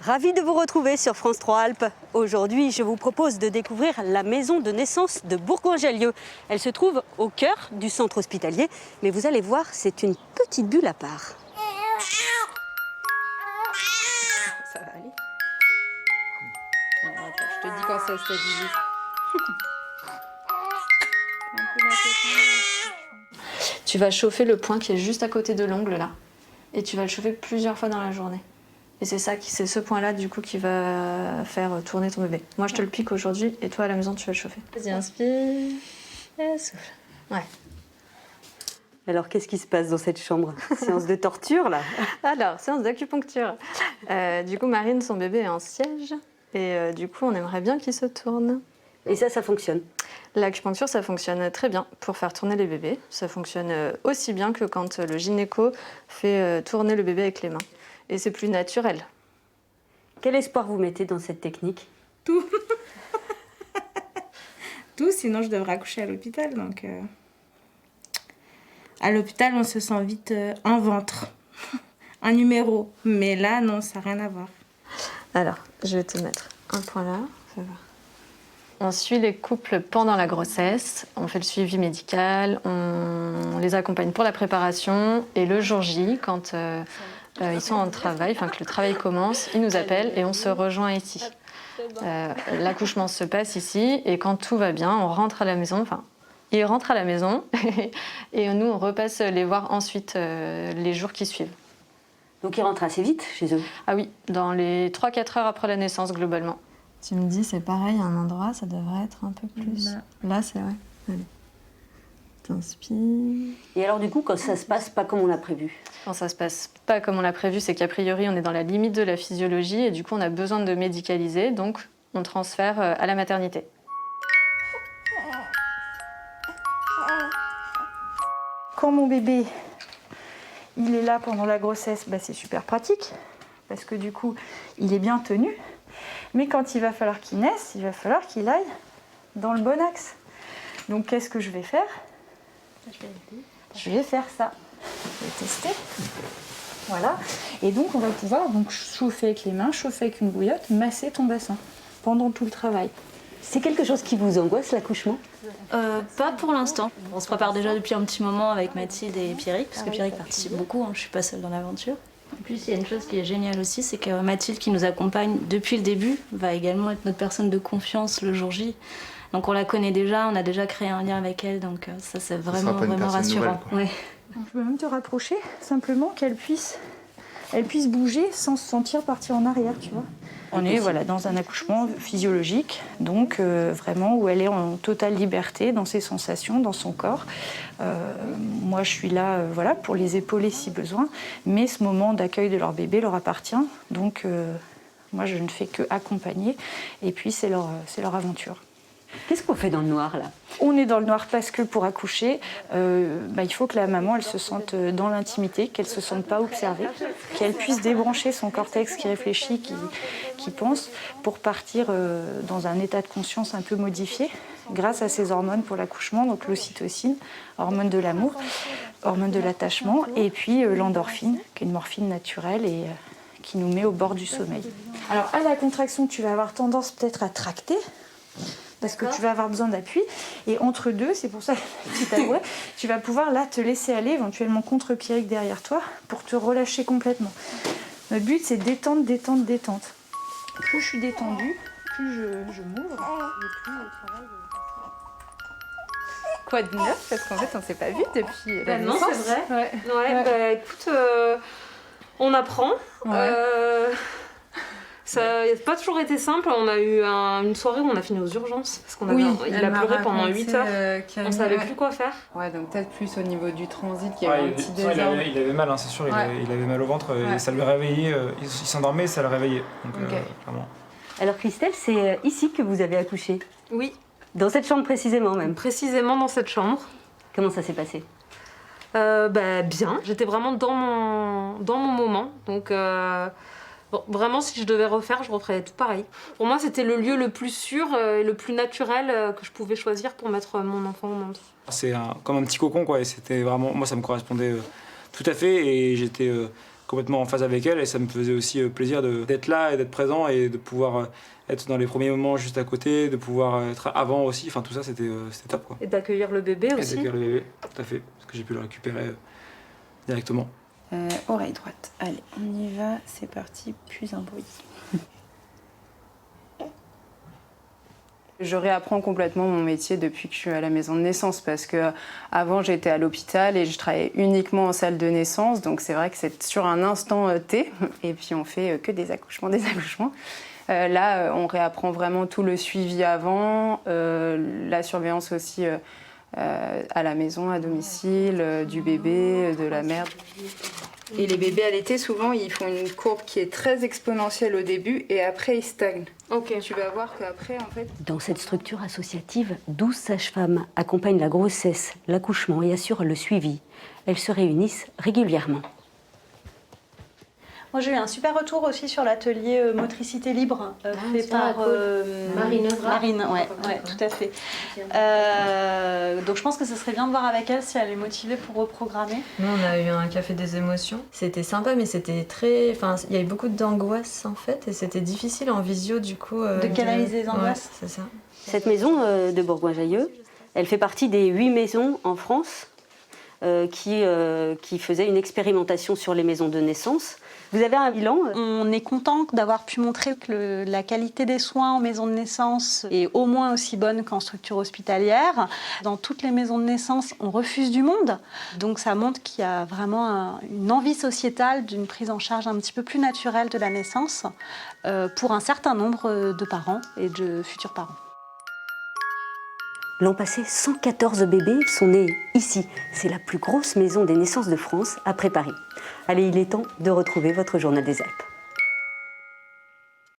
Ravie de vous retrouver sur France 3 Alpes. Aujourd'hui, je vous propose de découvrir la maison de naissance de Bourgoin-Jallieu. Elle se trouve au cœur du centre hospitalier, mais vous allez voir, c'est une petite bulle à part. Ça va aller. Bon, attends, je te dis quand ça stabilise. Un peu la tête. Tu vas chauffer le point qui est juste à côté de l'ongle là. Et tu vas le chauffer plusieurs fois dans la journée. Et c'est ce point-là du coup qui va faire tourner ton bébé. Moi je te le pique aujourd'hui et toi à la maison tu vas le chauffer. Vas-y, inspire et souffle. Ouais. Alors, qu'est-ce qui se passe dans cette chambre? Séance de torture, là? Alors, séance d'acupuncture. Du coup, Marine, son bébé est en siège. Et du coup, on aimerait bien qu'il se tourne. Et ça fonctionne? L'acupuncture, ça fonctionne très bien pour faire tourner les bébés. Ça fonctionne aussi bien que quand le gynéco fait tourner le bébé avec les mains. Et c'est plus naturel. Quel espoir vous mettez dans cette technique? Tout. Tout, sinon je devrais accoucher à l'hôpital. Donc, à l'hôpital, on se sent vite un ventre, un numéro. Mais là, non, ça n'a rien à voir. Alors, je vais te mettre un point là. Ça va. On suit les couples pendant la grossesse, on fait le suivi médical, on les accompagne pour la préparation et le jour J, quand ils sont en travail, enfin que le travail commence, ils nous appellent et on se rejoint ici. L'accouchement se passe ici et quand tout va bien, on rentre à la maison, enfin ils rentrent à la maison et nous on repasse les voir ensuite les jours qui suivent. Donc ils rentrent assez vite chez eux? Ah oui, dans les 3-4 heures après la naissance globalement. Tu me dis, c'est pareil, à un endroit, ça devrait être un peu plus. Là c'est vrai. Allez. T'inspires. Et alors du coup, quand ça se passe pas comme on l'a prévu? Quand ça se passe pas comme on l'a prévu, c'est qu'a priori, on est dans la limite de la physiologie et du coup, on a besoin de médicaliser, donc on transfère à la maternité. Quand mon bébé il est là pendant la grossesse, bah c'est super pratique parce que du coup, il est bien tenu. Mais quand il va falloir qu'il naisse, il va falloir qu'il aille dans le bon axe. Donc qu'est-ce que je vais faire? Je vais faire ça. Je vais tester. Voilà. Et donc on va pouvoir chauffer avec les mains, chauffer avec une bouillotte, masser ton bassin pendant tout le travail. C'est quelque chose qui vous angoisse, l'accouchement? Pas pour l'instant. On se prépare déjà depuis un petit moment avec Mathilde et Pierrick, parce que Pierrick participe beaucoup, hein, je suis pas seule dans l'aventure. En plus, il y a une chose qui est géniale aussi, c'est que Mathilde, qui nous accompagne depuis le début, va également être notre personne de confiance le jour J. Donc on la connaît déjà, on a déjà créé un lien avec elle, donc ça c'est vraiment rassurant. Nouvelle, ouais. Je peux même te rapprocher, simplement qu'elle puisse bouger sans se sentir partir en arrière, tu vois. On est dans un accouchement physiologique, donc vraiment où elle est en totale liberté dans ses sensations, dans son corps. Moi, je suis là pour les épauler si besoin, mais ce moment d'accueil de leur bébé leur appartient, donc moi, je ne fais que accompagner, et puis c'est leur aventure. Qu'est-ce qu'on fait dans le noir, là? On est dans le noir parce que pour accoucher, il faut que la maman elle se sente dans l'intimité, qu'elle ne se sente pas observée, qu'elle puisse débrancher son cortex qui réfléchit, qui pense, pour partir dans un état de conscience un peu modifié grâce à ses hormones pour l'accouchement, donc l'ocytocine, hormone de l'amour, hormone de l'attachement, et puis l'endorphine, qui est une morphine naturelle et qui nous met au bord du sommeil. Alors à la contraction, tu vas avoir tendance peut-être à tracter, parce que tu vas avoir besoin d'appui. Et entre deux, c'est pour ça que tu t'avouais, tu vas pouvoir là te laisser aller, éventuellement contre Pierrick derrière toi, pour te relâcher complètement. Notre but, c'est détente, détente, détente. Plus je suis détendue, plus je m'ouvre, et plus le travail... Quoi de neuf? Parce qu'en fait, on s'est pas vu depuis la non, naissance. c'est vrai. Ouais. Bah écoute, on apprend. Ouais. Ça n'a pas toujours été simple. On a eu une soirée où on a fini aux urgences. Parce qu'on il a pleuré pendant 8 heures. On ne savait plus quoi faire. Ouais, donc peut-être plus au niveau du transit qu'il y avait un petit il avait mal, hein, c'est sûr. Il avait mal au ventre et ça lui réveillait. Il s'endormait et ça le réveillait. Donc, clairement. Alors Christelle, c'est ici que vous avez accouché? Oui. Dans cette chambre précisément même? Précisément dans cette chambre. Comment ça s'est passé? Bien. J'étais vraiment dans mon moment. Donc... Bon, vraiment, si je devais refaire, je referais tout pareil. Pour moi, c'était le lieu le plus sûr et le plus naturel que je pouvais choisir pour mettre mon enfant au monde. C'est comme un petit cocon, quoi. Et c'était vraiment... Moi, ça me correspondait tout à fait. Et j'étais complètement en phase avec elle et ça me faisait aussi plaisir d'être là et d'être présent et de pouvoir être dans les premiers moments juste à côté, de pouvoir être avant aussi, enfin tout ça c'était top quoi. Et d'accueillir le bébé Et aussi. d'accueillir le bébé, tout à fait, parce que j'ai pu le récupérer directement. Oreille droite. Allez, on y va. C'est parti. Plus un bruit. Je réapprends complètement mon métier depuis que je suis à la maison de naissance parce que avant j'étais à l'hôpital et je travaillais uniquement en salle de naissance, donc c'est vrai que c'est sur un instant T et puis on fait que des accouchements. Là, on réapprend vraiment tout le suivi avant, la surveillance aussi à la maison, à domicile, du bébé, de la mère. Et les bébés allaités, souvent, ils font une courbe qui est très exponentielle au début et après, ils stagnent. Ok. Tu vas voir qu'après, en fait... Dans cette structure associative, 12 sages-femmes accompagnent la grossesse, l'accouchement et assurent le suivi. Elles se réunissent régulièrement. Moi, j'ai eu un super retour aussi sur l'atelier motricité libre fait par Marine Evra. Marine, ouais, tout à fait. Donc, je pense que ce serait bien de voir avec elle si elle est motivée pour reprogrammer. Nous, on a eu un café des émotions. C'était sympa, mais c'était très... Enfin, il y avait beaucoup d'angoisse, en fait, et c'était difficile en visio, du coup... De canaliser les angoisses. Ouais, c'est ça. Cette maison de Bourgoin-Jallieu, elle fait partie des 8 maisons en France qui faisaient une expérimentation sur les maisons de naissance. Vous avez un bilan? On est content d'avoir pu montrer que la qualité des soins en maison de naissance est au moins aussi bonne qu'en structure hospitalière. Dans toutes les maisons de naissance, on refuse du monde. Donc ça montre qu'il y a vraiment une envie sociétale d'une prise en charge un petit peu plus naturelle de la naissance pour un certain nombre de parents et de futurs parents. L'an passé, 114 bébés sont nés ici. C'est la plus grosse maison des naissances de France, après Paris. Allez, il est temps de retrouver votre journal des Alpes.